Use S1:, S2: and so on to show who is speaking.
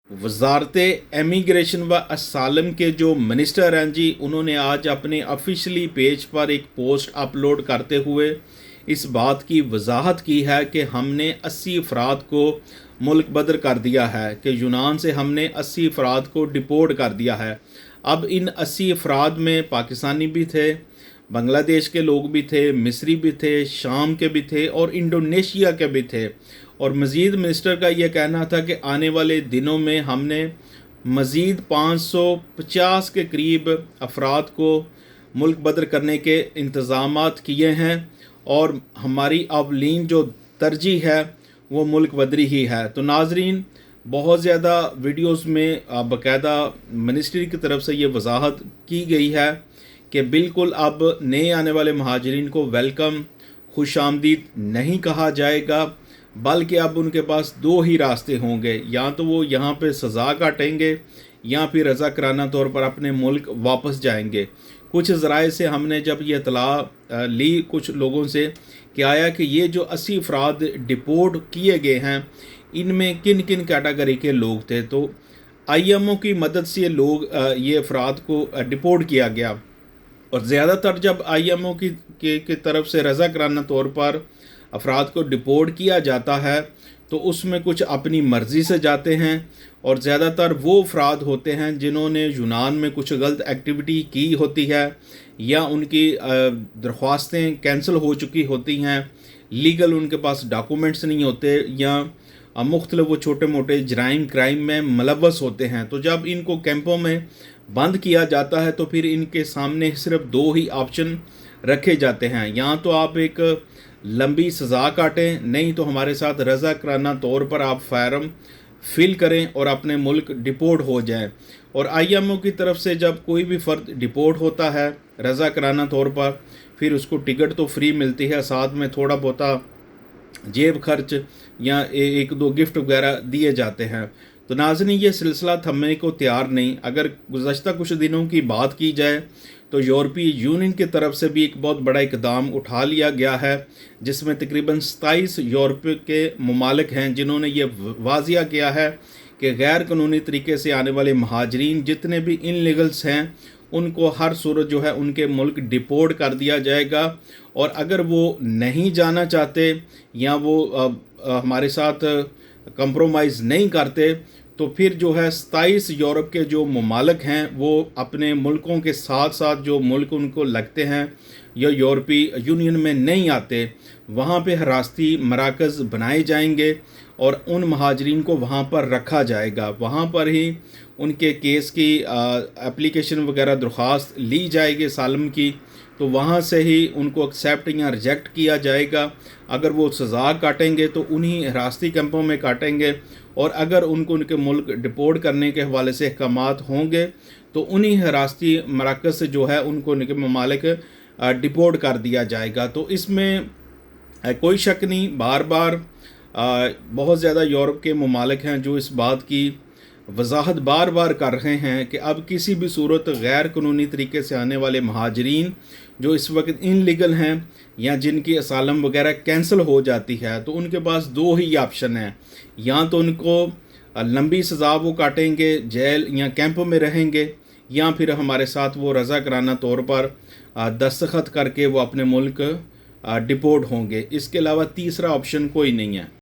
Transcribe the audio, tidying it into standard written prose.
S1: वजारत emigration व asylum के जो मिनिस्टर हैं जी, उन्होंने आज अपने ऑफिशियली पेज पर एक पोस्ट अपलोड करते हुए इस बात की वजाहत की है कि हमने 80 अफराद को मुल्क बदर कर दिया है, कि यूनान से हमने 80 अफराद को डिपोर्ट कर दिया है। अब इन 80 अफराद में पाकिस्तानी भी थे, बांग्लादेश के लोग भी थे, मिस्री भी थे, शाम के भी थे और इंडोनेशिया के भी थे। और मज़ीद मिनिस्टर का ये कहना था कि आने वाले दिनों में हमने मज़ीद 550 के करीब अफराद को मुल्क बदर करने के इंतज़ामात किए हैं और हमारी अवलीन जो तरजीह है वो मुल्क बदरी ही है। तो नाजरीन, बहुत ज़्यादा वीडियोस में बाकायदा मिनिस्ट्री की तरफ से ये वजाहत की गई है कि बिल्कुल अब नए आने वाले महाजरीन को वेलकम, खुश आमदीद नहीं कहा जाएगा, बल्कि अब उनके पास दो ही रास्ते होंगे, या तो वो यहाँ पे सज़ा काटेंगे या फिर रज़ा कराना तौर पर अपने मुल्क वापस जाएंगे। कुछ ज़राए से हमने जब ये इतला ली कुछ लोगों से कि आया कि ये जो 80 अफराद डिपोर्ट किए गए हैं, इनमें किन किन कैटेगरी के लोग थे। तो IMO की मदद से ये अफराद को डिपोर्ट किया गया और ज़्यादातर जब IMO की तरफ से रज़ा कराना तौर पर अफराद को डिपोर्ट किया जाता है तो उसमें कुछ अपनी मर्ज़ी से जाते हैं और ज़्यादातर वो अफराद होते हैं जिन्होंने यूनान में कुछ गलत एक्टिविटी की होती है या उनकी दरख्वास्तें कैंसिल हो चुकी होती हैं, लीगल उनके पास डॉक्यूमेंट्स नहीं होते या मुख्तलिफ वो छोटे मोटे क्राइम में मुलव्वस होते हैं। तो जब इनको कैंपों में बंद किया जाता है तो फिर इनके सामने सिर्फ दो ही ऑप्शन रखे जाते हैं, या तो आप एक लंबी सज़ा काटें, नहीं तो हमारे साथ रज़ा कराना तौर पर आप फार्म फिल करें और अपने मुल्क डिपोर्ट हो जाएं। और IMO की तरफ से जब कोई भी फ़र्द डिपोर्ट होता है रज़ा कराना तौर पर, फिर उसको टिकट तो फ्री मिलती है, साथ में थोड़ा बहुत जेब खर्च या एक दो गिफ्ट वगैरह दिए जाते हैं। तो नाज़रीन, ये सिलसिला थमने को तैयार नहीं। अगर गुज़श्ता कुछ दिनों की बात की जाए तो यूरोपीय यूनियन की तरफ से भी एक बहुत बड़ा इकदाम उठा लिया गया है, जिसमें तकरीबन 27 यूरोप के ममालिक हैं जिन्होंने ये वाज़िया किया है कि गैर कानूनी तरीके से आने वाले महाजरीन जितने भी इनलीगल्स हैं उनको हर सूरत जो है उनके मुल्क डिपोर्ट कर दिया जाएगा। और अगर वो नहीं जाना चाहते या वो हमारे साथ कंप्रोमाइज़ नहीं करते तो फिर जो है 27 यूरोप के जो ममालिक हैं वो अपने मुल्कों के साथ साथ जो मुल्क उनको लगते हैं या यूरोपीय यूनियन में नहीं आते, वहाँ पे हिरासती मराकज़ बनाए जाएंगे और उन महाजरीन को वहाँ पर रखा जाएगा। वहाँ पर ही उनके केस की एप्लीकेशन वगैरह दरख्वास्त ली जाएगी सालम की, तो वहाँ से ही उनको एक्सेप्ट या रिजेक्ट किया जाएगा। अगर वो सज़ा काटेंगे तो उन्हीं हिरासती कैंपों में काटेंगे और अगर उनको उनके मुल्क डिपोर्ट करने के हवाले से अहकामात होंगे तो उन्हीं हिरासती मराकज़ से जो है उनको उनके ममालिक डिपोर्ट कर दिया जाएगा। तो इसमें कोई शक नहीं, बार बार बहुत ज़्यादा यूरोप के ममालिक हैं जो इस बात की वजाहत बार बार कर रहे हैं कि अब किसी भी सूरत गैर कानूनी तरीके से आने वाले महाजरीन जो इस वक्त इनलीगल हैं या जिनकी असालम वगैरह कैंसिल हो जाती है, तो उनके पास दो ही ऑप्शन हैं, या तो उनको लंबी सज़ा वो काटेंगे, जेल या कैंप में रहेंगे, या फिर हमारे साथ वो रज़ा कराना तौर पर दस्तखत करके वो अपने मुल्क डिपोर्ट होंगे। इसके अलावा तीसरा ऑप्शन कोई नहीं है।